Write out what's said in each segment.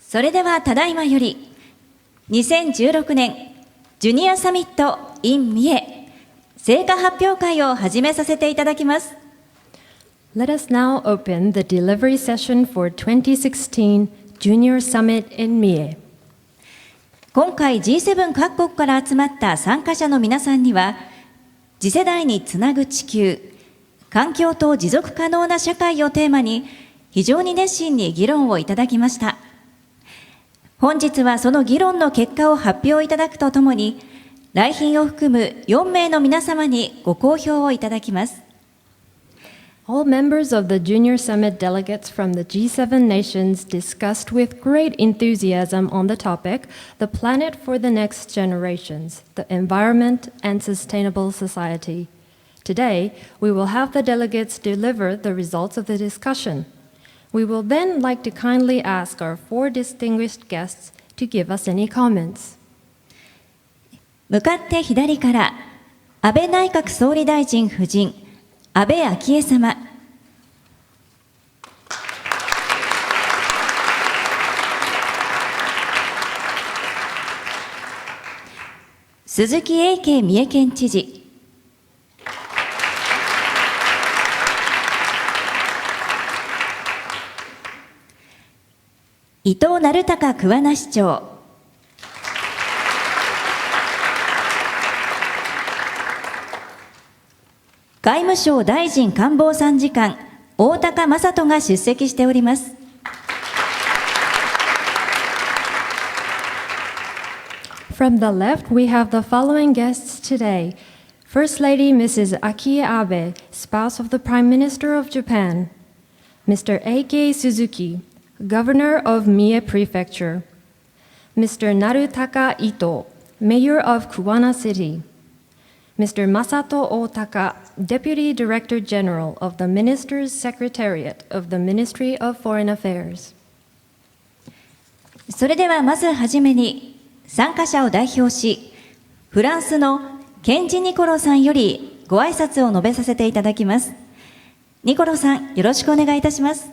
それではただいまより2016年ジュニアサミット in 三重成果発表会を始めさせていただきます。Let us now open the delivery session for 2016 Junior Summit in 三重。今回 G7 各国から集まった参加者の皆さんには、次世代につなぐ地球、環境と持続可能な社会をテーマに、非常に熱心に議論をいただきました。本日はその議論の結果を発表いただくとともに、来賓を含む4名の皆様にご好評をいただきます。All members of the Junior Summit delegates from the G7 nations discussed with great enthusiasm on the topic, the planet for the next generations, the environment and sustainable society. Today, we will have the delegates deliver the results of the discussion. We will then like to kindly ask our 4 distinguished guests to give us any comments. 向かって左から、安倍内閣総理大臣夫人、安倍昭恵様。鈴木英慶三重県知事。伊藤成孝桑名市長。外務省大臣官房参事官、大高正人が出席しております。From the left, we have the following guests today. First Lady Mrs. Akie Abe, spouse of the Prime Minister of Japan. Mr. A.K. Suzuki, Governor of Mie Prefecture. Mr. Narutaka Ito, Mayor of Kuwana City. Mr. Masato Otaka, Deputy Director General of the Minister's Secretariat of the Ministry of Foreign Affairs. それではまずはじめに、参加者を代表し、フランスのケンジ・ニコロさんよりご挨拶を述べさせていただきます。ニコロさん、よろしくお願いいたします。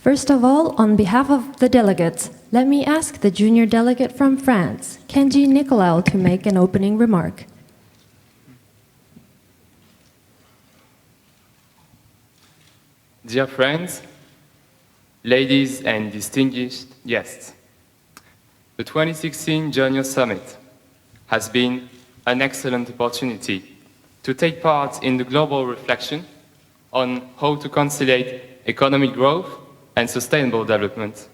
First of all, on behalf of the delegates, let me ask the junior delegate from France, Kenji Nicolau, to make an opening remark. Dear friends, ladies and distinguished guests, the 2016 Junior Summit has been an excellent opportunity to take part in the global reflection on how to conciliate economic growth and sustainable development.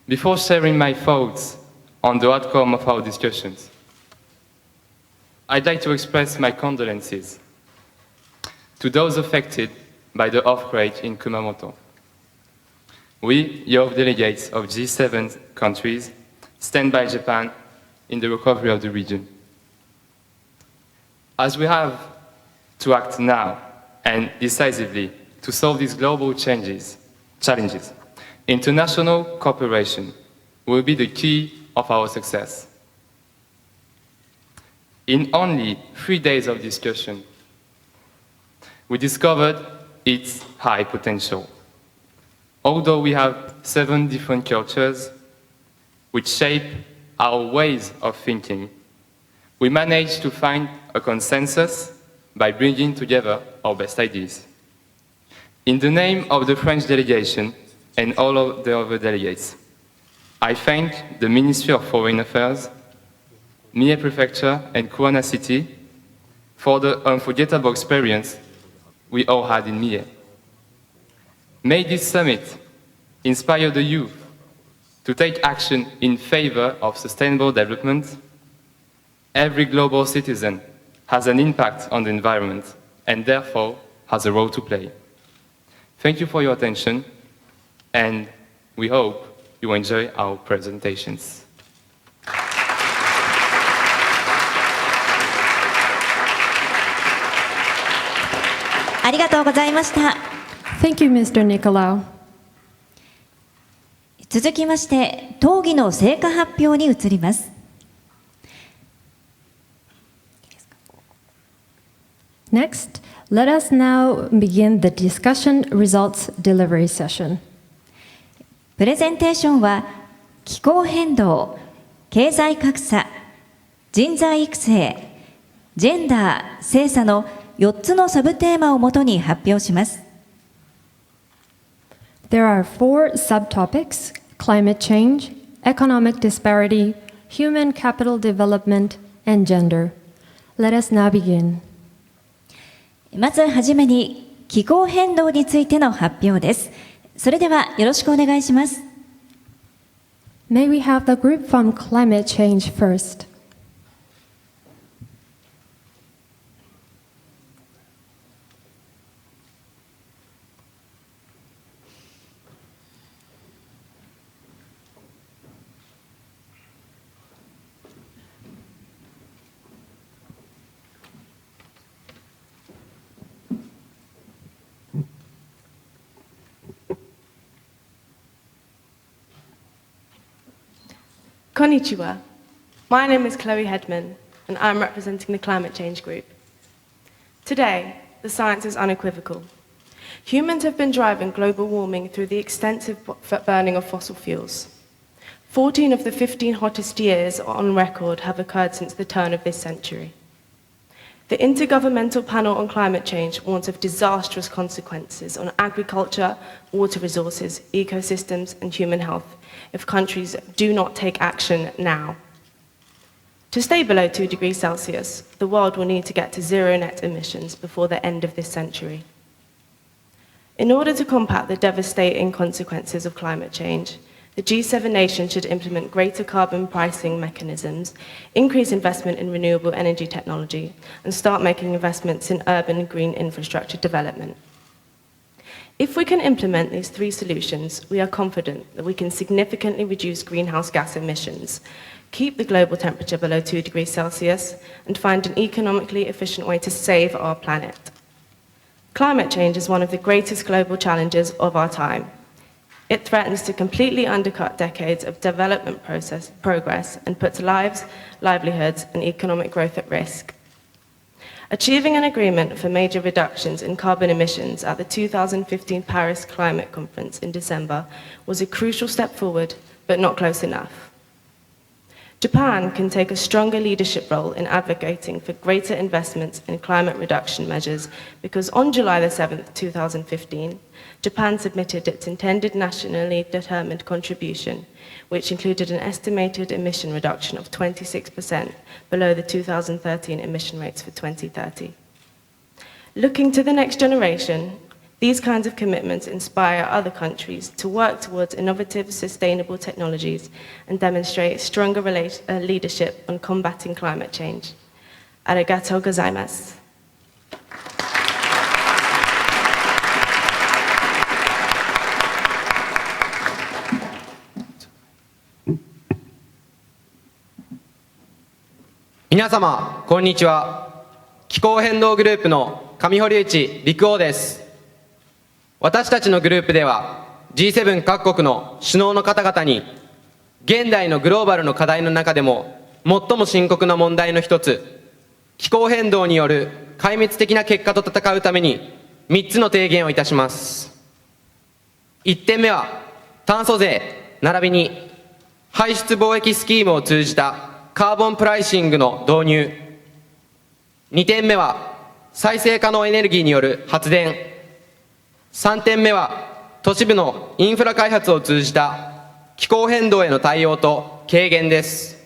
Before sharing my thoughts on the outcome of our discussions, I'd like to express my condolences to those affected by the earthquake in Kumamoto. We, your delegates of G7 countries, stand by Japan in the recovery of the region. As we have to act now and decisively to solve these global challenges, international cooperation will be the key of our success. In only 3 days of discussion, we discovered its high potential. Although we have 7 different cultures which shape our ways of thinking, we managed to find a consensus by bringing together our best ideas. In the name of the French delegation and all of the other delegates, I thank the Ministry of Foreign Affairs, Mie Prefecture and Kuwana City for the unforgettable experience we all had in Mie. May this summit inspire the youth to take action in favor of sustainable development. Every global citizen has an impact on the environment and therefore has a role to play. Thank you for your attention, and we hope you enjoy our presentations. ありがとうございました。Thank you, Mr. Nicolau. 続きまして、討議の成果発表に移ります。Next, let us now begin the discussion results delivery session. プレゼンテーションは気候変動、経済格差、人材育成、ジェンダー、性差の4つのサブテーマをもとに発表します。There are 4 subtopics: climate change, economic disparity, human capital development, and gender. Let us now begin. まずはじめに気候変動についての発表です。それではよろしくお願いします。May we have the group from climate change first? こんにちは. My name is Chloe Hedman, and I'm representing the Climate Change Group. Today, the science is unequivocal. Humans have been driving global warming through the extensive burning of fossil fuels. 14 of the 15 hottest years on record have occurred since the turn of this century. The Intergovernmental Panel on Climate Change warns of disastrous consequences on agriculture, water resources, ecosystems, and human health if countries do not take action now. To stay below 2 degrees Celsius, the world will need to get to zero net emissions before the end of this century. In order to combat the devastating consequences of climate change, the G7 nations should implement greater carbon pricing mechanisms, increase investment in renewable energy technology, and start making investments in urban green infrastructure development. If we can implement these 3 solutions, we are confident that we can significantly reduce greenhouse gas emissions, keep the global temperature below 2 degrees Celsius, and find an economically efficient way to save our planet. Climate change is one of the greatest global challenges of our time. It threatens to completely undercut decades of development progress and puts lives, livelihoods, and economic growth at risk. Achieving an agreement for major reductions in carbon emissions at the 2015 Paris Climate Conference in December was a crucial step forward, but not close enough. Japan can take a stronger leadership role in advocating for greater investments in climate reduction measures because on July 7, 2015, Japan submitted its intended nationally determined contribution, which included an estimated emission reduction of 26% below the 2013 emission rates for 2030. Looking to the next generation, these kinds of commitments inspire other countries to work towards innovative, sustainable technologies and demonstrate stronger leadership on combating climate change. Arigatou gozaimasu.皆様、こんにちは。気候変動グループの上堀内陸王です。私たちのグループでは G7 各国の首脳の方々に現代のグローバルの課題の中でも最も深刻な問題の一つ、気候変動による壊滅的な結果と戦うために3つの提言をいたします。1点目は炭素税並びに排出貿易スキームを通じたカーボンプライシングの導入。2点目は再生可能エネルギーによる発電。3点目は都市部のインフラ開発を通じた気候変動への対応と軽減です。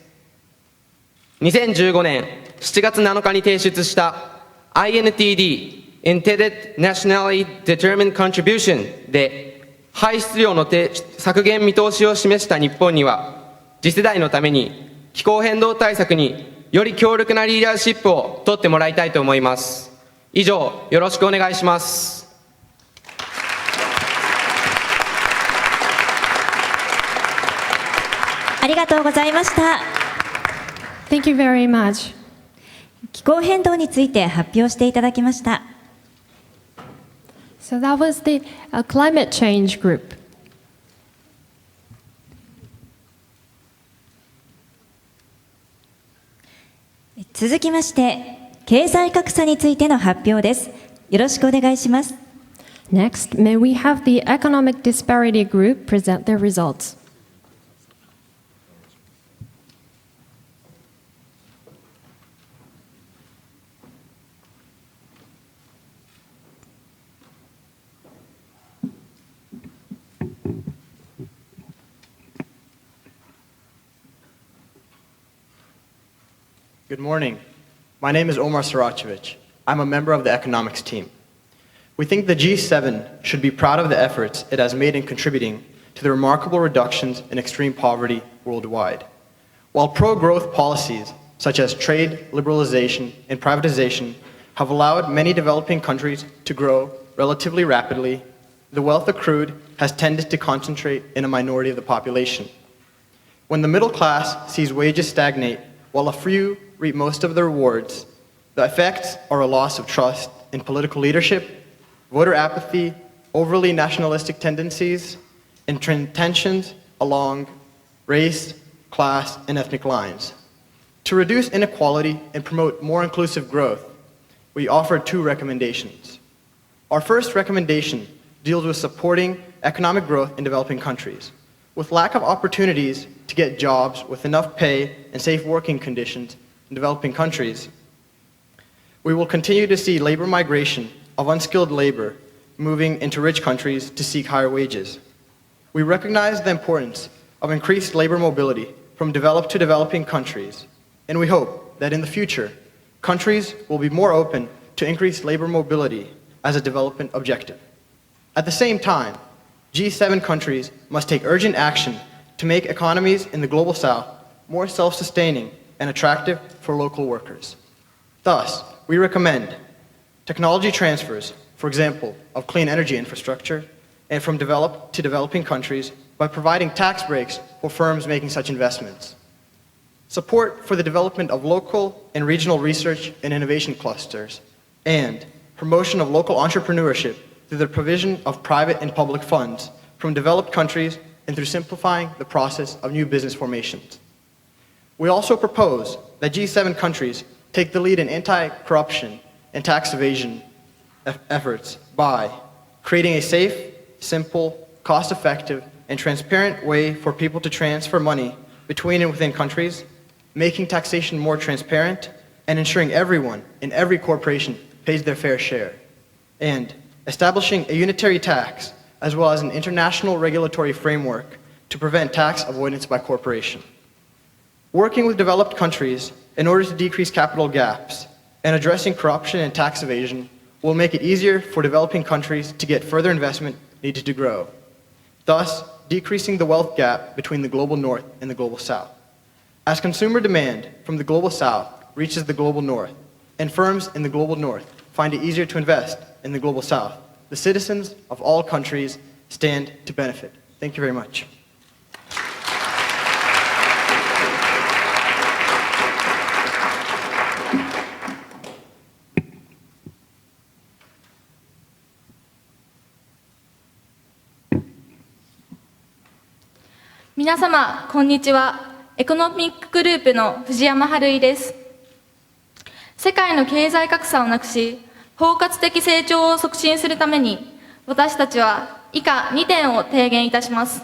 2015年7月7日に提出した INTD Intended Nationally Determined Contribution で排出量の削減見通しを示した日本には次世代のために気候変動対策により強力なリーダーシップを取ってもらいたいと思います。以上、よろしくお願いします。ありがとうございました。Thank you very much. 気候変動について発表していただきました。So that was the climate change group. 続きまして、経済格差についての発表です。よろしくお願いします。Next, may we have the Economic Disparity Group present their results. Good morning. My name is Omar Saracevic. I'm a member of the economics team. We think the G7 should be proud of the efforts it has made in contributing to the remarkable reductions in extreme poverty worldwide. While pro-growth policies such as trade, liberalization, and privatization have allowed many developing countries to grow relatively rapidly, the wealth accrued has tended to concentrate in a minority of the population. When the middle class sees wages stagnate while a few reap most of the rewards, the effects are a loss of trust in political leadership, voter apathy, overly nationalistic tendencies, and tensions along race, class, and ethnic lines. To reduce inequality and promote more inclusive growth, we offer 2 recommendations. Our first recommendation deals with supporting economic growth in developing countries. With lack of opportunities to get jobs with enough pay and safe working conditions in developing countries, we will continue to see labor migration of unskilled labor moving into rich countries to seek higher wages. We recognize the importance of increased labor mobility from developed to developing countries, and we hope that in the future, countries will be more open to increased labor mobility as a development objective. At the same time, G7 countries must take urgent action to make economies in the Global South more self-sustaining and attractive for local workers. Thus, we recommend technology transfers, for example, of clean energy infrastructure, and from developed to developing countries by providing tax breaks for firms making such investments. Support for the development of local and regional research and innovation clusters, and promotion of local entrepreneurship through the provision of private and public funds from developed countries and through simplifying the process of new business formations. We also propose that G7 countries take the lead in anti-corruption and tax evasion efforts by creating a safe, simple, cost-effective, and transparent way for people to transfer money between and within countries, making taxation more transparent, and ensuring everyone in every corporation pays their fair share, and establishing a unitary tax as well as an international regulatory framework to prevent tax avoidance by corporation. Working with developed countries in order to decrease capital gaps and addressing corruption and tax evasion will make it easier for developing countries to get further investment needed to grow, thus decreasing the wealth gap between the Global North and the Global South. As consumer demand from the Global South reaches the Global North, and firms in the Global North find it easier to invest in the Global South, the citizens of all countries stand to benefit. Thank you very much.皆様、こんにちは。エコノミックグループの藤山春井です。世界の経済格差をなくし、包括的成長を促進するために、私たちは以下2点を提言いたします。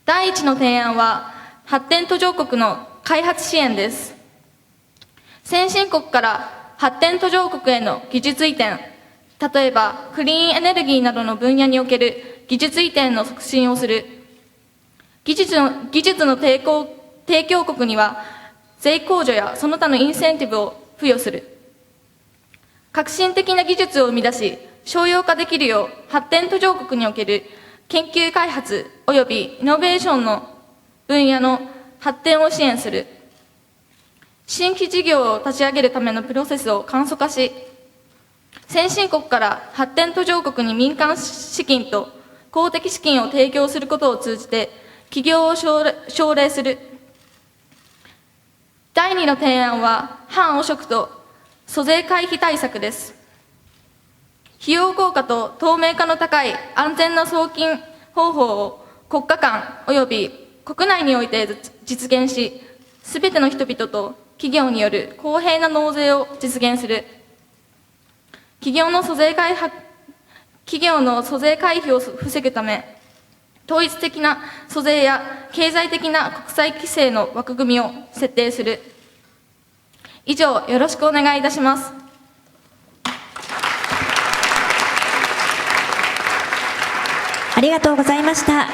第1の提案は、発展途上国の開発支援です。先進国から発展途上国への技術移転、例えばクリーンエネルギーなどの分野における技術移転の促進をする。技術の提供国には税控除やその他のインセンティブを付与する。革新的な技術を生み出し、商用化できるよう発展途上国における研究開発及びイノベーションの分野の発展を支援する。新規事業を立ち上げるためのプロセスを簡素化し、先進国から発展途上国に民間資金と公的資金を提供することを通じて、起業を奨励する。第2の提案は、反汚職と租税回避対策です。費用効果と透明化の高い安全な送金方法を国家間及び国内において実現し、すべての人々と企業による公平な納税を実現する。企業の租税企業の租税回避を防ぐため、統一的な租税や経済的な国際規制の枠組みを設定する。以上、よろしくお願いいたします。ありがとうございました。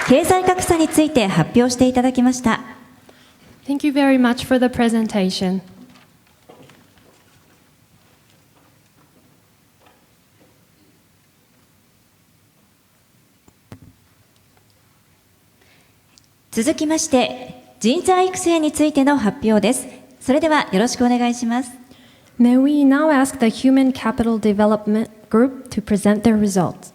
経済格差について発表していただきました。Thank you very much for the presentation. 続きまして、人材育成についての発表です。それではよろしくお願いします。May we now ask the Human Capital Development Group to present their results.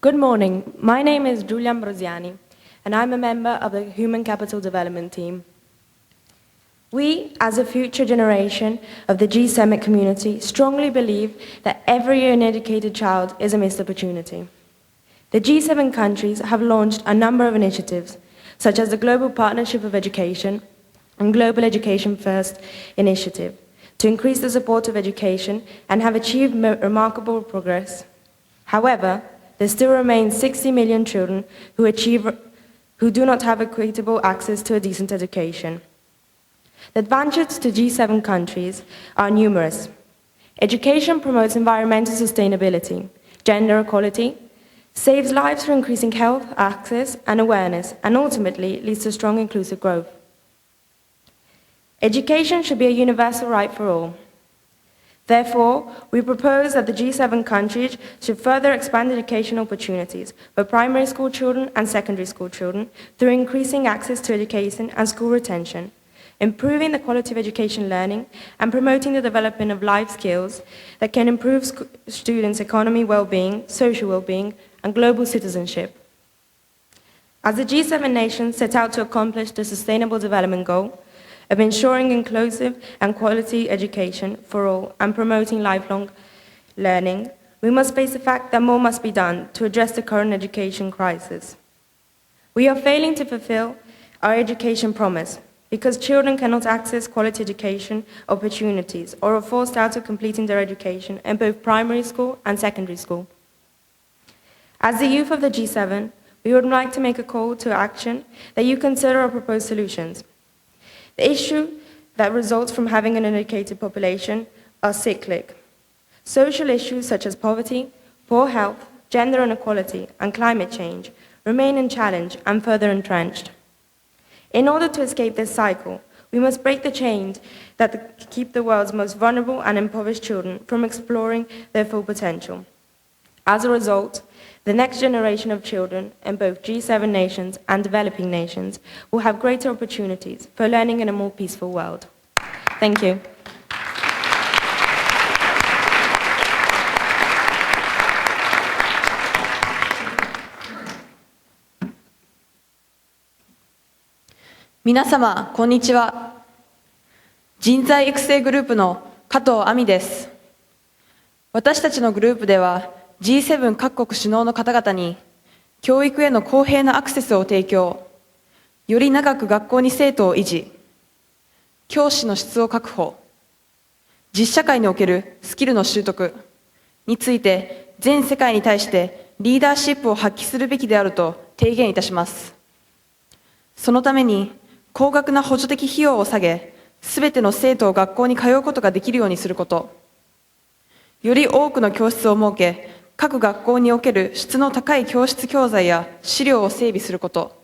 Good morning. My name is Giulia Ambrosiani, and I'm a member of the Human Capital Development Team. We, as a future generation of the G7 community, strongly believe that every uneducated child is a missed opportunity. The G7 countries have launched a number of initiatives, such as the Global Partnership of Education and Global Education First initiative, to increase the support of education and have achieved remarkable progress. However, there still remain 60 million children who do not have equitable access to a decent education. The advantages to G7 countries are numerous. Education promotes environmental sustainability, gender equality, saves lives through increasing health, access, and awareness, and ultimately leads to strong inclusive growth. Education should be a universal right for all. Therefore, we propose that the G7 countries should further expand educational opportunities for primary school children and secondary school children through increasing access to education and school retention, improving the quality of education learning, and promoting the development of life skills that can improve students' economy well-being, social well-being, and global citizenship. As the G7 nations set out to accomplish the Sustainable Development Goal of ensuring inclusive and quality education for all and promoting lifelong learning, we must face the fact that more must be done to address the current education crisis. We are failing to fulfill our education promise because children cannot access quality education opportunities or are forced out of completing their education in both primary school and secondary school. As the youth of the G7, we would like to make a call to action that you consider our proposed solutions. The issue that results from having an uneducated population are cyclic. Social issues such as poverty, poor health, gender inequality, and climate change remain unchallenged and further entrenched. In order to escape this cycle, we must break the chains that keep the world's most vulnerable and impoverished children from exploring their full potential. As a result, the next generation of children in both G7 nations and developing nations will have greater opportunities for learning in a more peaceful world. Thank you. 皆様、こんにちは。人材育成グループの加藤亜美です。私たちのグループでは、G7 各国首脳の方々に、教育への公平なアクセスを提供、より長く学校に生徒を維持、教師の質を確保、実社会におけるスキルの習得について、全世界に対してリーダーシップを発揮するべきであると提言いたします。そのために、高額な補助的費用を下げ、すべての生徒を学校に通うことができるようにすること、より多くの教室を設け、各学校における質の高い教室教材や資料を整備すること、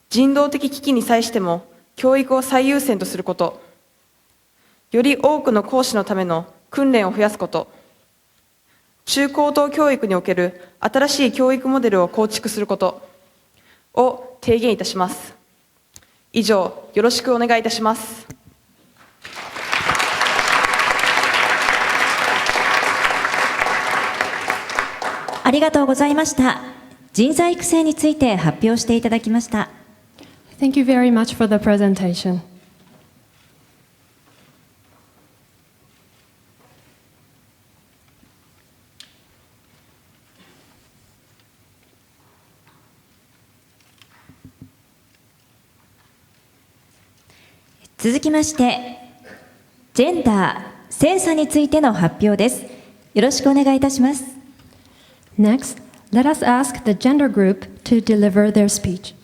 人道的危機に際しても教育を最優先とすること、より多くの講師のための訓練を増やすこと、中高等教育における新しい教育モデルを構築することを提言いたします。以上、よろしくお願いいたします。ありがとうございました。人材育成について発表していただきました。Thank you very much for the presentation. 続きまして、ジェンダー、性差についての発表です。よろしくお願いいたします。Next, let us ask the gender group to deliver their speech.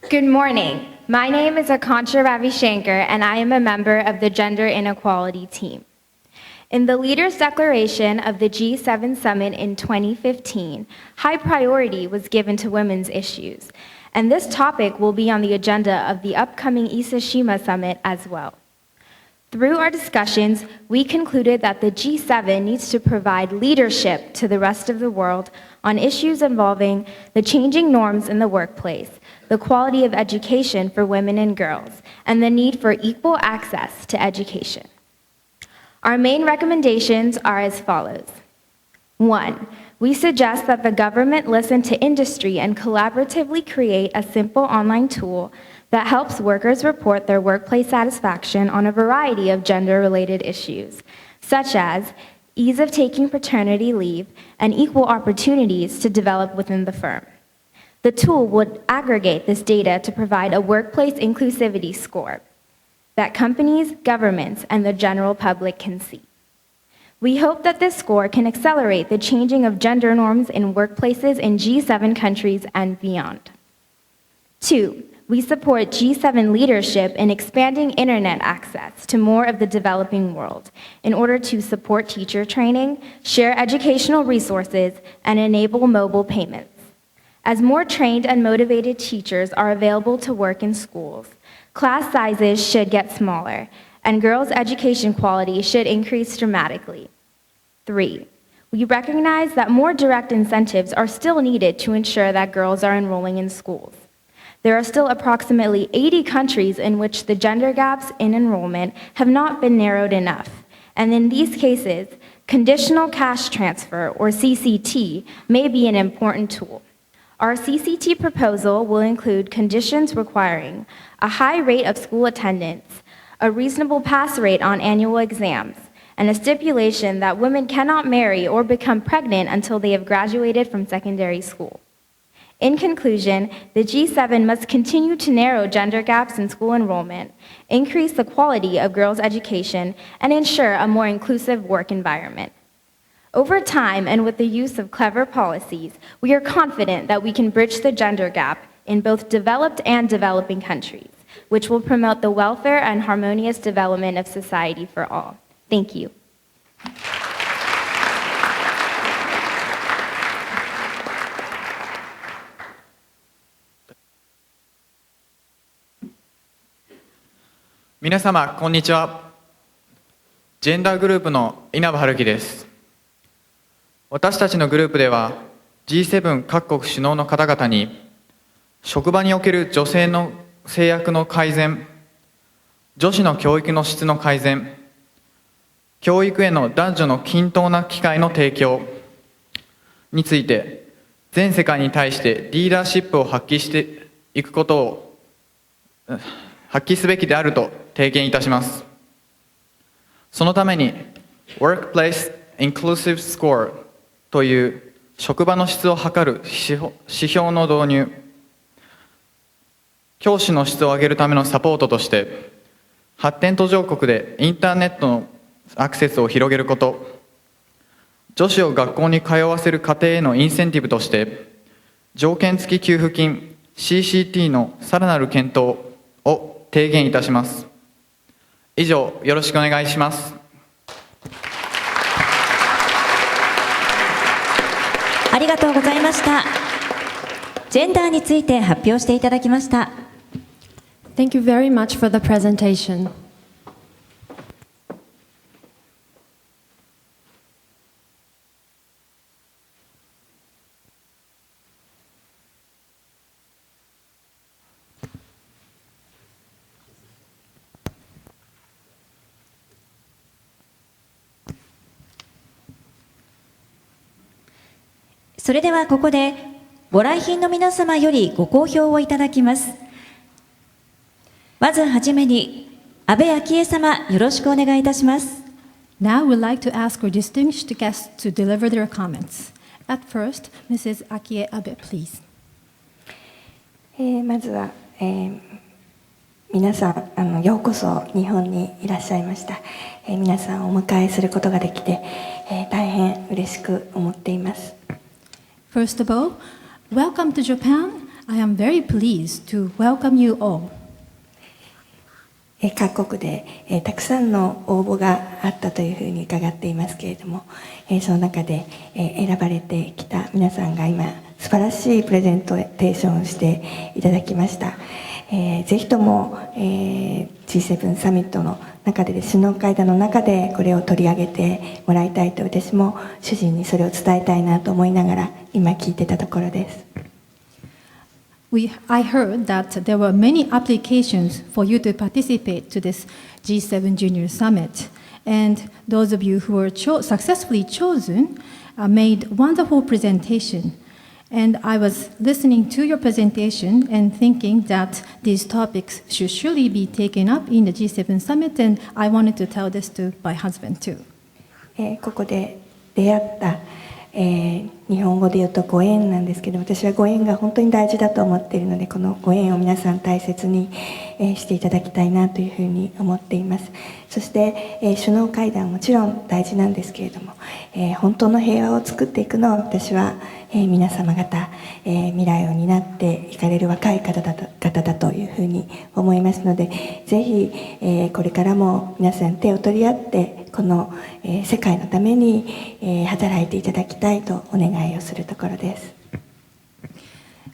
Good morning. My name is Akansha Ravishankar, and I am a member of the Gender Inequality Team. In the Leaders' Declaration of the G7 Summit in 2015, high priority was given to women's issues, and this topic will be on the agenda of the upcoming伊勢志摩Summit as well. Through our discussions, we concluded that the G7 needs to provide leadership to the rest of the world on issues involving the changing norms in the workplace, the quality of education for women and girls, and the need for equal access to education. Our main recommendations are as follows. 1. We suggest that the government listen to industry and collaboratively create a simple online tool that helps workers report their workplace satisfaction on a variety of gender-related issues, such as ease of taking paternity leave and equal opportunities to develop within the firm. The tool would aggregate this data to provide a workplace inclusivity score that companies, governments, and the general public can see. We hope that this score can accelerate the changing of gender norms in workplaces in G7 countries and beyond. 2. We support G7 leadership in expanding internet access to more of the developing world in order to support teacher training, share educational resources, and enable mobile payments. As more trained and motivated teachers are available to work in schools, class sizes should get smaller, and girls' education quality should increase dramatically. 3. We recognize that more direct incentives are still needed to ensure that girls are enrolling in schools. There are still approximately 80 countries in which the gender gaps in enrollment have not been narrowed enough, and in these cases, conditional cash transfer, or CCT, may be an important tool. Our CCT proposal will include conditions requiring a high rate of school attendance, a reasonable pass rate on annual exams, and a stipulation that women cannot marry or become pregnant until they have graduated from secondary school. In conclusion, the G7 must continue to narrow gender gaps in school enrollment, increase the quality of girls' education, and ensure a more inclusive work environment. Over time, and with the use of clever policies, we are confident that we can bridge the gender gap in both developed and developing countries, which will promote the welfare and harmonious development of society for all. Thank you. 皆様こんにちは。ジェンダーグループの稲葉春樹です。私たちのグループでは G7 各国首脳の方々に職場における女性の制約の改善、女子の教育の質の改善、教育への男女の均等な機会の提供について全世界に対してリーダーシップを発揮していくことを発揮すべきであると提言いたします。そのために Workplace Inclusive Score という職場の質を測る指標の導入、教師の質を上げるためのサポートとして発展途上国でインターネットのアクセスを広げること、女子を学校に通わせる家庭へのインセンティブとして条件付き給付金 CCT のさらなる検討を提言いたします。以上、よろしくお願いします。ありがとうございました。ジェンダーについて発表していただきました。Thank you very much for the presentation. それではここでご来賓の皆様よりご好評をいただきます。まずはじめに、安倍昭恵様、よろしくお願いいたします。Now we'd like to ask our distinguished guests to deliver their comments. At first, Mrs. Akie Abe, please. まずは、皆さんようこそ日本にいらっしゃいました。皆さんをお迎えすることができて、大変嬉しく思っています。First of all, welcome to Japan. I am very pleased to welcome you all. 各国で、たくさんの応募があったというふうに伺っていますけれども、その中で、選ばれてきた皆さんが今素晴らしいプレゼンテーションをしていただきました。ぜひとも、G7 サミットの中で、首脳会談の中でこれを取り上げてもらいたいと、私も主人にそれを伝えたいなと思いながら今聞いてたところです。I heard that there were many applications for you to participate to this G7 Junior Summit, and those of you who were successfully chosen made wonderful presentation. And I was listening to your presentation and thinking that these topics should surely be taken up in the G7 Summit, and I wanted to tell this to my husband too. ここで出会った日本語で言うとご縁なんですけど、私はご縁が本当に大事だと思っているので、このご縁を皆さん大切にしていただきたいなというふうに思っています。そして首脳会談もちろん大事なんですけれども、本当の平和を作っていくのは私は皆様方未来を担っていかれる若い方だというふうに思いますので、ぜひこれからも皆さん手を取り合ってこの世界のために働いていただきたいとお願いをするところです。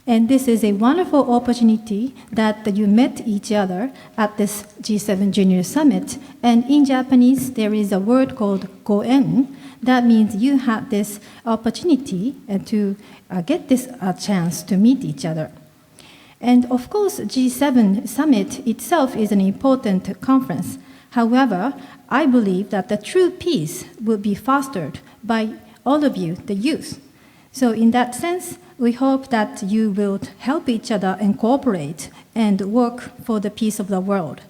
And this is a wonderful opportunity that you met each other at this G7 Junior Summit. And in Japanese, there is a word called goen. That means you had this opportunity to get this chance to meet each other. And of course, G7 Summit itself is an important conference. However, I believe that the true peace will be fostered by all of you, the youth. So in that sense, we hope that you will help each other and cooperate and work for the peace of the world.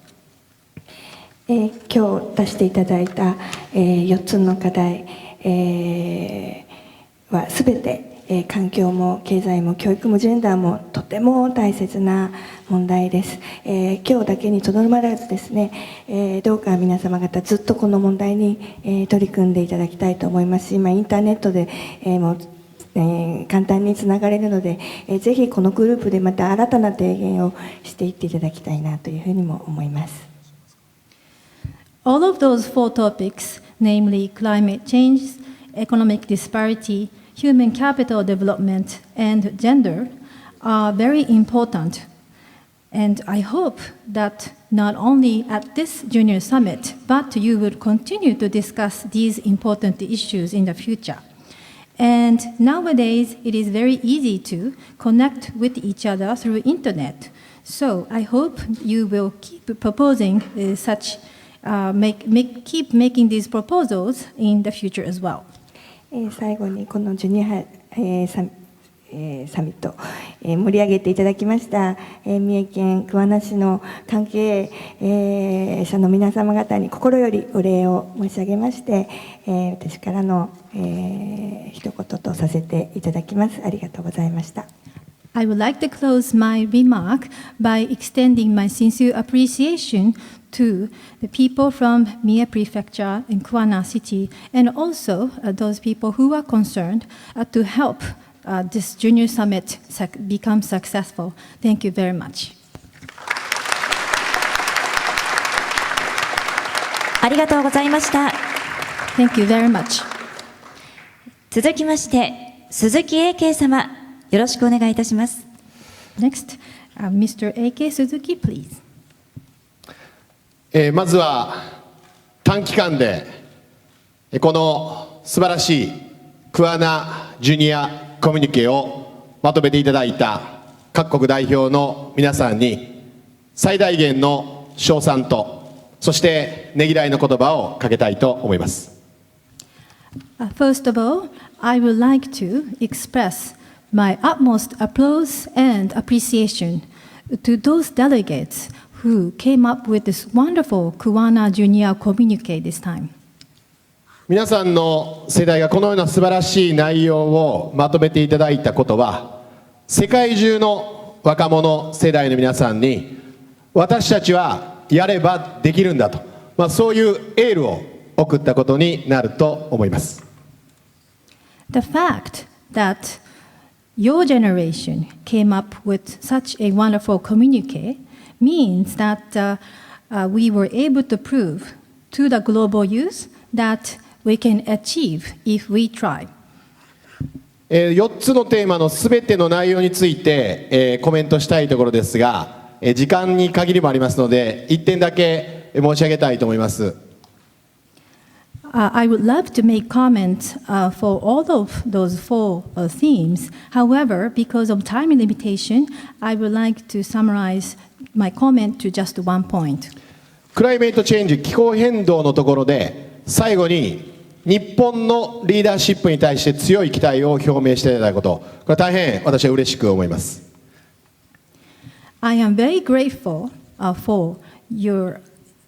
今日出していただいた4つの課題はすべて環境も経済も教育もジェンダーもとても大切な問題です。今日だけにとどまらずですね、どうか皆様方ずっとこの問題に取り組んでいただきたいと思いますし、今インターネットでもう簡単につながれるので、ぜひこのグループでまた新たな提言をしていっていただきたいなというふうにも思います。All of those four topics, namely climate change, economic disparity, human capital development, and gender, are very important. And I hope that not only at this Junior Summit, but you will continue to discuss these important issues in the future. And nowadays, it is very easy to connect with each other through internet. So I hope you will keep proposing keep making these proposals in the future as well. 最後にこのジュニアサミット、盛り上げていただきました、三重県桑名市の関係者の皆様方に心よりお礼を申し上げまして、私からの、一言とさせていただきます。ありがとうございました。I would like to close my remark by extending my sincere appreciation to the people from Mie Prefecture and Kuwana City, and also those people who are concerned to help this Junior Summit become successful. Thank you very much. ありがとうございました。Thank you very much. 続きまして、鈴木英慶様、よろしくお願いいたします。Next, Mr. A.K. Suzuki, please. まずは短期間でこの素晴らしい桑名ジュニアコミュニケをまとめていただいた各国代表の皆さんに最大限の称賛とそしてねぎらいの言葉をかけたいと思います。First of all, I would like to express my utmost applause and appreciation to those delegates who came up with this wonderful Kuwana Junior communique this time. 皆さんの世代がこのような素晴らしい内容をまとめていただいたことは、世界中の若者世代の皆さんに、私たちはやればできるんだと、そういうエールを送ったことになると思います。The fact that your generation came up with such a wonderful communique means that we were able to prove to the global youth that we can achieve if we try. 4つのテーマのすべての内容について、コメントしたいところですが、時間に限りもありますので、1点だけ申し上げたいと思います。I would love to make comments for all of those four themes. However, because of time limitation, I would like to summarize my comment to just one point. クライメートチェンジ、気候変動のところで、最後に日本のリーダーシップに対して強い期待を表明していただいたこと、これは大変私は嬉しく思います。I am very grateful for your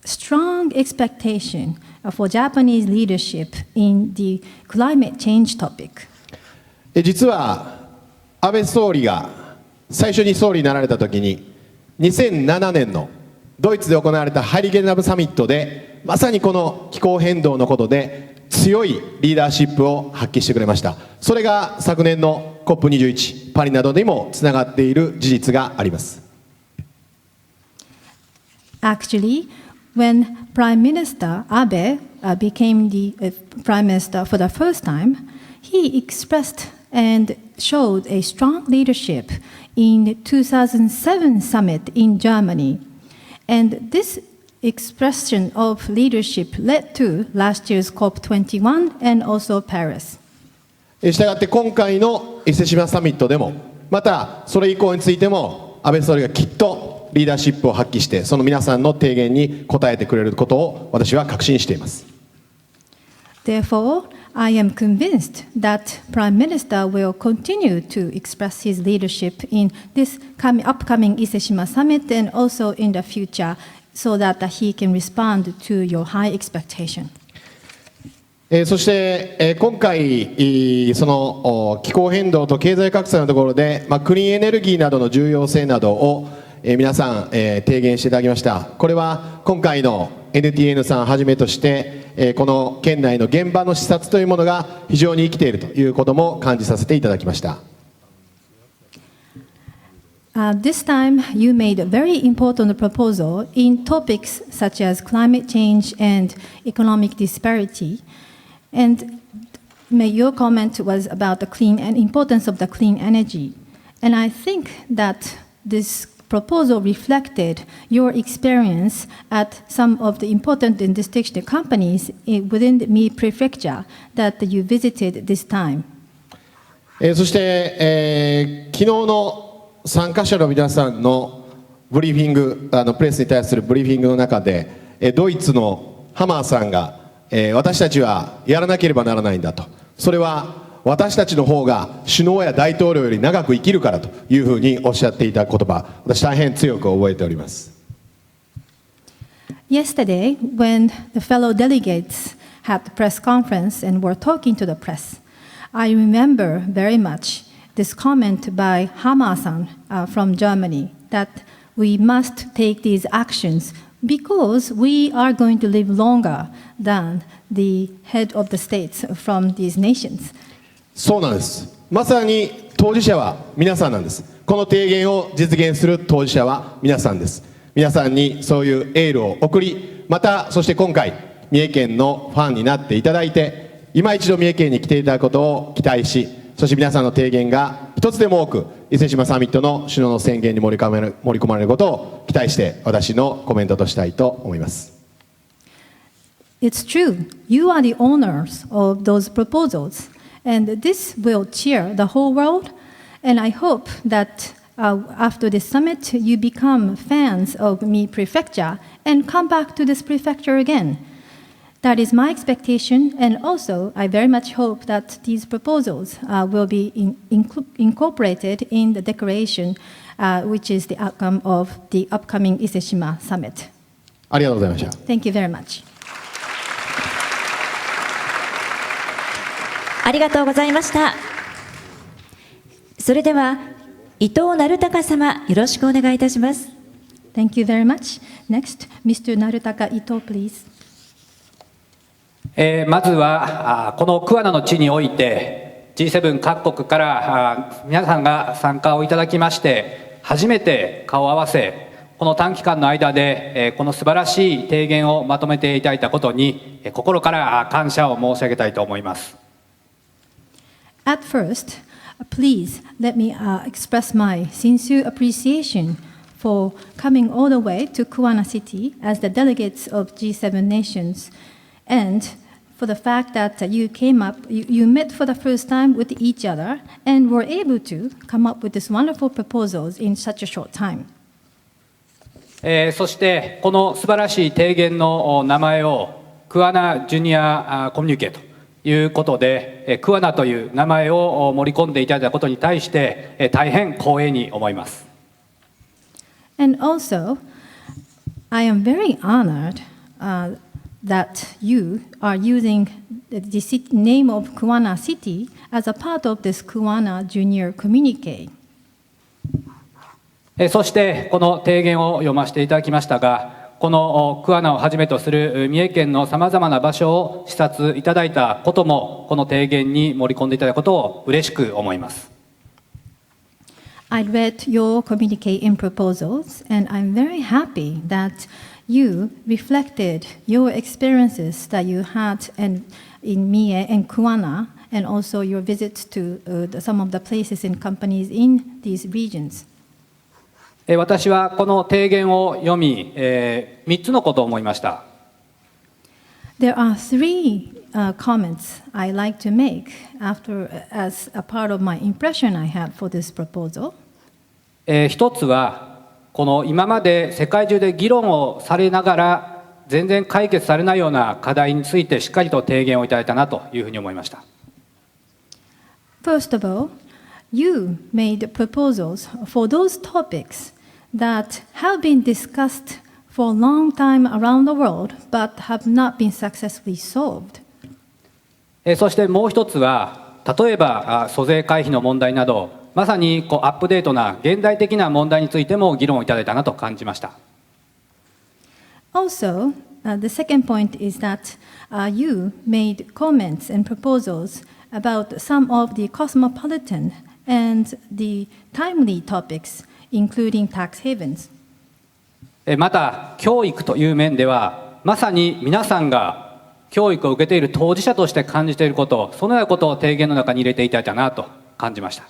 strong expectation for Japanese leadership in the climate change topic. 実は安倍総理が最初に総理になられたときに、2007年のドイツで行われたハリゲナブサミットで、まさにこの気候変動のことで強いリーダーシップを発揮してくれました。それが昨年の COP21 パリなどにもつながっている事実があります。Actually, when Prime Minister Abe became the Prime Minister for the first time, he expressed and showed a strong leadership in the 2007 summit in Germany. And this expression of leadership led to last year's COP21 and also Paris. したがって今回の伊勢志摩サミットでも、またそれ以降についても安倍総理がきっとリーダーシップを発揮して、その皆さんの提言に応えてくれることを私は確信しています。Therefore, I am convinced that Prime Minister will continue to express his leadership in this upcoming 伊勢志摩 summit and also in the future, so that he can respond to your high expectation. そして、今回その気候変動と経済格差のところで、クリーンエネルギーなどの重要性などを皆さん、提言していただきました。これは今回の NTN さんをはじめとして、この県内の現場の視察というものが非常に生きているということも感じさせていただきました。This time, you made a very important proposal in topics such as climate change and economic disparity. And your comment was about the clean and importance of the clean energy. And I think that this proposal reflected your experience at some of the important and distinguished companies within the Mie Prefecture that you visited this time. そして、昨日の参加者の皆さんのブリーフィング、プレスに対するブリーフィングの中で、ドイツのハマーさんが、私たちはやらなければならないんだと。それは私たちの方が首脳や大統領より長く生きるからというふうにおっしゃっていた言葉、私大変強く覚えております。Yesterday, when the fellow delegates had the press conference and were talking to the press, I remember very much this comment by Hammer-san from Germany that we must take these actions because we are going to live longer than the head of the states from these nations. そうなんです。まさに当事者は皆さんなんです。この提言を実現する当事者は皆さんです。皆さんにそういうエールを送り、またそして今回三重県のファンになっていただいて、今一度三重県に来ていただくことを期待し、そして皆さんの提言が一つでも多く伊勢志摩サミットの首脳の宣言に盛り込まれることを期待して私のコメントとしたいと思います。It's true. You are the owners of those proposals, and this will cheer the whole world. And I hope that after this summit, you become fans of Mie Prefecture and come back to this prefecture again. That is my expectation, and also I very much hope that these proposals will be incorporated in the declaration, which is the outcome of the upcoming Iseshima Summit. ありがとうございました。Thank you very much. ありがとうございました。それでは伊藤成孝様、よろしくお願いいたします。Thank you very much. Next, Mr. Narutaka Ito, please. まずはこの桑名の地において G7 各国から皆さんが参加をいただきまして初めて顔を合わせこの短期間の間でこの素晴らしい提言をまとめていただいたことに心から感謝を申し上げたいと思います。At first, please let me express my sincere appreciation for coming all the way to Kuwana City as the delegates of G7 nations, and for the fact that you came up, you met for the first time with each other and were able to come up with these wonderful proposals in such a short time. そしてこの素晴らしい提言の名前を桑名ジュニアコミュニケということで桑名という名前を盛り込んでいただいたことに対して大変光栄に思います。And also, I am very honored that you are using the name of Kuwana City as a part of this Kuwana Junior Communique. そしてこの提言を読ませていただきましたが、この桑名をはじめとする三重県のさまざまな場所を視察いただいたこともこの提言に盛り込んでいただくことを嬉しく思います。I read your communique in proposals, and I'm very happy that you reflected your experiences that you had in Mie and Kuwana, and also your visits to some of the places and companies in these regions. 私はこの提言を読み、3つのことを思いました。There are three comments I like to make as a part of my impression I had for this proposal. 一つはこの今まで世界中で議論をされながら全然解決されないような課題についてしっかりと提言をいただいたなというふうに思いました。First of all, you made proposals for those topics that have been discussed for a long time around the world but have not been successfully solved. そしてもう一つは例えば租税回避の問題などまさにアップデートな現代的な問題についても議論をいただいたなと感じました。Also, the second point is that you made comments and proposals about some of the cosmopolitan and the timely topics, including tax havens. また教育という面ではまさに皆さんが教育を受けている当事者として感じていることそのようなことを提言の中に入れていただいたなと感じました。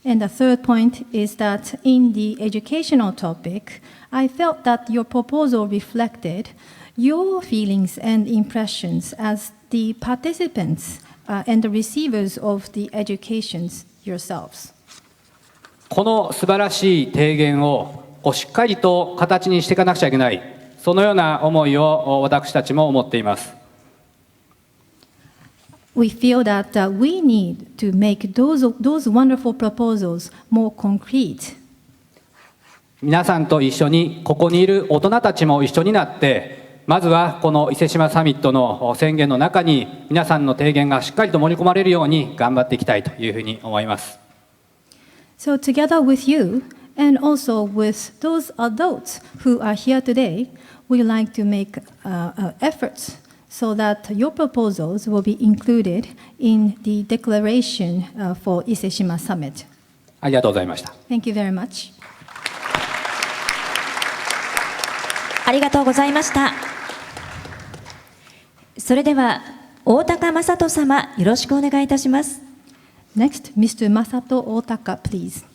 And the third point is that in the educational topic, I felt that your proposal reflected your feelings and impressions as the participants and the receivers of the educations yourselves. この素晴らしい提言をしっかりと形にしていかなくちゃいけない、そのような思いを私たちも思っています。We feel that we need to make those wonderful proposals more concrete. 皆さんと一緒にここにいる大人たちも一緒になってまずはこの伊勢志摩サミットの宣言の中に皆さんの提言がしっかりと盛り込まれるように頑張っていきたいというふうに思います。So together with you and also with those adults who are here today, we like to make efforts so that your proposals will be included in the declaration for Iseshima Summit. ありがとうございました。Thank you very much. ありがとうございました。それでは大高正人様、よろしくお願いいたします。Next, Mr. Masato Otaka, please.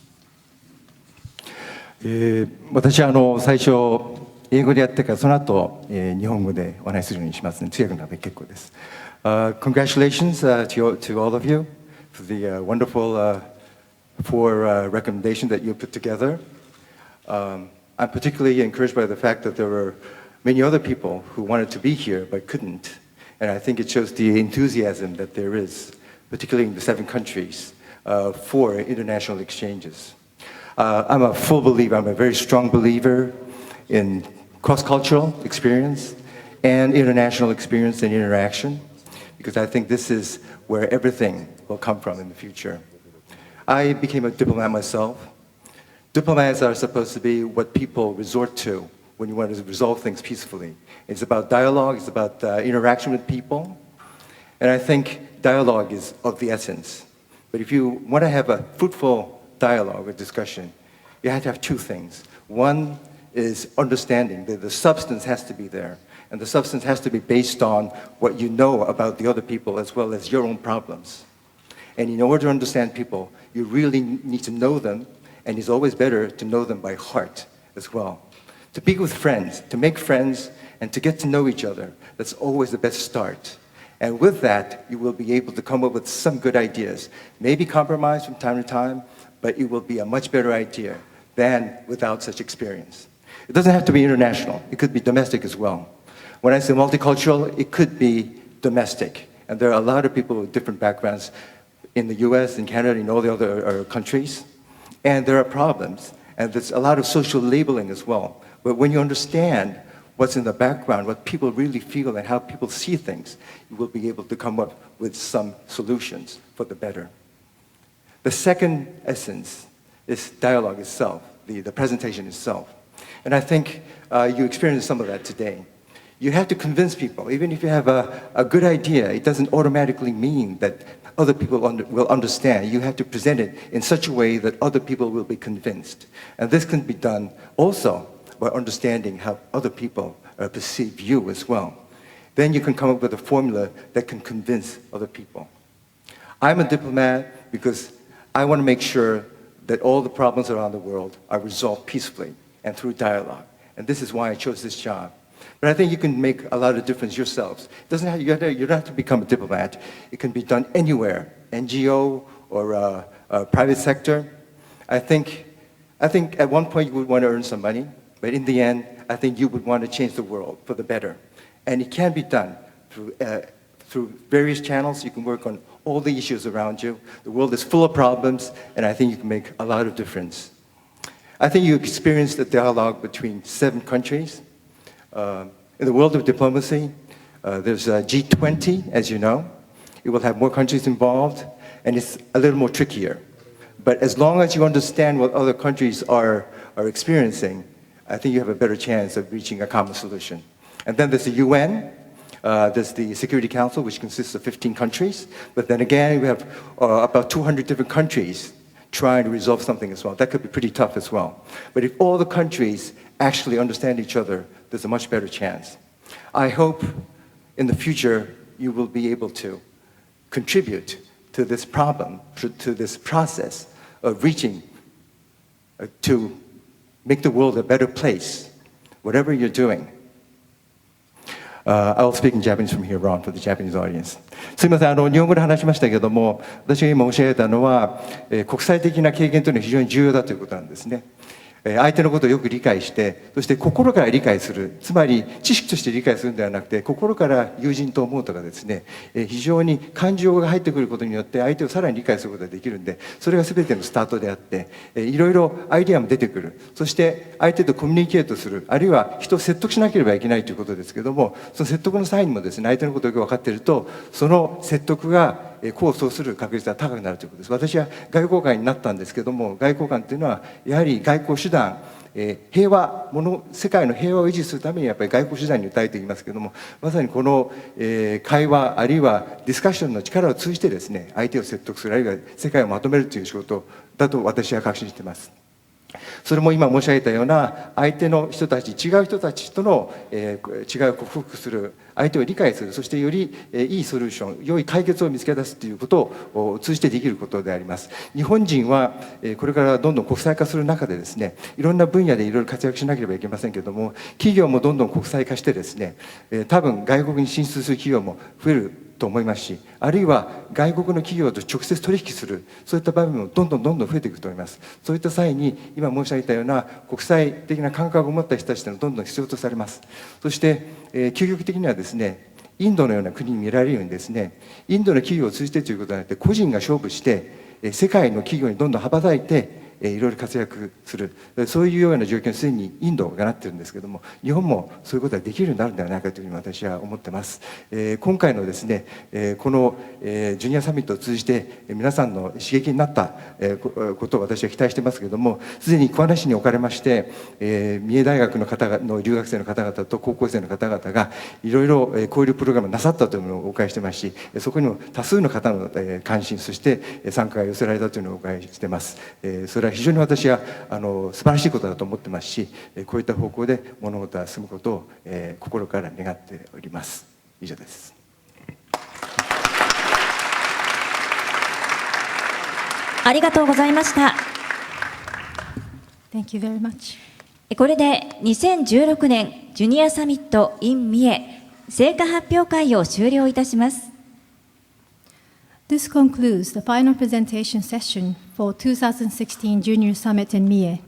私は最初英語でやってからその後、日本語でお話しするようにしますので通訳なので結構です。Congratulations to all of you for the wonderful four recommendations that you put together. I'm particularly encouraged by the fact that there were many other people who wanted to be here but couldn't. And I think it shows the enthusiasm that there is, particularly in the 7 countries, for international exchanges. I'm a full believer, I'm a very strong believer in cross-cultural experience and international experience and interaction, because I think this is where everything will come from in the future. I became a diplomat myself. Diplomats are supposed to be what people resort to when you want to resolve things peacefully. It's about dialogue, it's about interaction with people, and I think dialogue is of the essence. But if you want to have a fruitful dialogue or discussion, you have to have 2 things. One is understanding, the substance has to be there, and the substance has to be based on what you know about the other people as well as your own problems. And in order to understand people, you really need to know them, and it's always better to know them by heart as well. To be with friends, to make friends, and to get to know each other, that's always the best start. And with that, you will be able to come up with some good ideas. Maybe compromise from time to time, but it will be a much better idea than without such experience. It doesn't have to be international. It could be domestic as well. When I say multicultural, it could be domestic. And there are a lot of people with different backgrounds in the US, in Canada, in all the other countries. And there are problems. And there's a lot of social labeling as well. But when you understand what's in the background, what people really feel and how people see things, you will be able to come up with some solutions for the better. The second essence is dialogue itself, the presentation itself. And I think you experienced some of that today. You have to convince people. Even if you have a good idea, it doesn't automatically mean that other people will understand. You have to present it in such a way that other people will be convinced. And this can be done also by understanding how other people perceive you as well. Then you can come up with a formula that can convince other people. I'm a diplomat because I want to make sure that all the problems around the world are resolved peacefully and through dialogue. And this is why I chose this job. But I think you can make a lot of difference yourselves. It doesn't have, you don't have to become a diplomat. It can be done anywhere, NGO or private sector. I think at one point you would want to earn some money, but in the end, I think you would want to change the world for the better. And it can be done through various channels. You can work on all the issues around you. The world is full of problems, and I think you can make a lot of difference. I think you experienced the dialogue between 7 countries. In the world of diplomacy, there's G20, as you know. It will have more countries involved, and it's a little more trickier. But as long as you understand what other countries are experiencing, I think you have a better chance of reaching a common solution. And then there's the UN, there's the Security Council, which consists of 15 countries. But then again, we have about 200 different countries trying to resolve something as well. That could be pretty tough as well. But if all the countries actually understand each other, there's a much better chance. I hope in the future you will be able to contribute to this problem, to this process of reaching to make the world a better place, whatever you're doing. I will speak in Japanese from here on for the Japanese audience. すみません、日本語で話しましたけれども、私が今申し上げたのは、国際的な経験というのは非常に重要だということなんですね。相手のことをよく理解して、そして心から理解する、つまり知識として理解するのではなくて、心から友人と思うとかですね、非常に感情が入ってくることによって相手をさらに理解することができるんで、それが全てのスタートであって、いろいろアイデアも出てくる、そして相手とコミュニケートする、あるいは人を説得しなければいけないということですけども、その説得の際にもですね、相手のことをよく分かっていると、その説得が功を奏する確率が高くなるということです。私は外交官になったんですけども、外交官というのはやはり外交手段、平和、世界の平和を維持するためにやっぱり外交手段に訴えていますけども、まさにこの会話あるいはディスカッションの力を通じてですね、相手を説得する、あるいは世界をまとめるという仕事だと私は確信しています。それも今申し上げたような相手の人たち、違う人たちとの違いを克服する、相手を理解する、そしてよりいいソリューション、良い解決を見つけ出すということを通じてできることであります。日本人はこれからどんどん国際化する中でですね、いろんな分野でいろいろ活躍しなければいけませんけれども、企業もどんどん国際化してですね、多分外国に進出する企業も増えると思いますし、あるいは外国の企業と直接取引する、そういった場面もどんどん増えていくと思います。そういった際に、今申し上げたような国際的な感覚を持った人たちというのはどんどん必要とされます。そして、究極的にはですね、インドのような国に見られるようにですね、インドの企業を通じてということではなくて、個人が勝負して、世界の企業にどんどん羽ばたいて、いろいろ活躍する、そういうような状況にすでにインドがなっているんですけれども、日本もそういうことができるようになるのではないかというふうに私は思っています。今回のですね、このジュニアサミットを通じて皆さんの刺激になったことを私は期待していますけれども、すでに桑名市におかれまして、三重大学の方の留学生の方々と高校生の方々がいろいろ交流プログラムをなさったというのをお伺いしていますし、そこにも多数の方の関心、そして参加が寄せられたというのをお伺いしています。それは非常に私は素晴らしいことだと思ってますし、こういった方向で物事が進むことを心から願っております。以上です。ありがとうございました。Thank you very much. これで2016年ジュニアサミット in 三重成果発表会を終了いたします。This concludes the final presentation session for 2016 Junior Summit in Mie.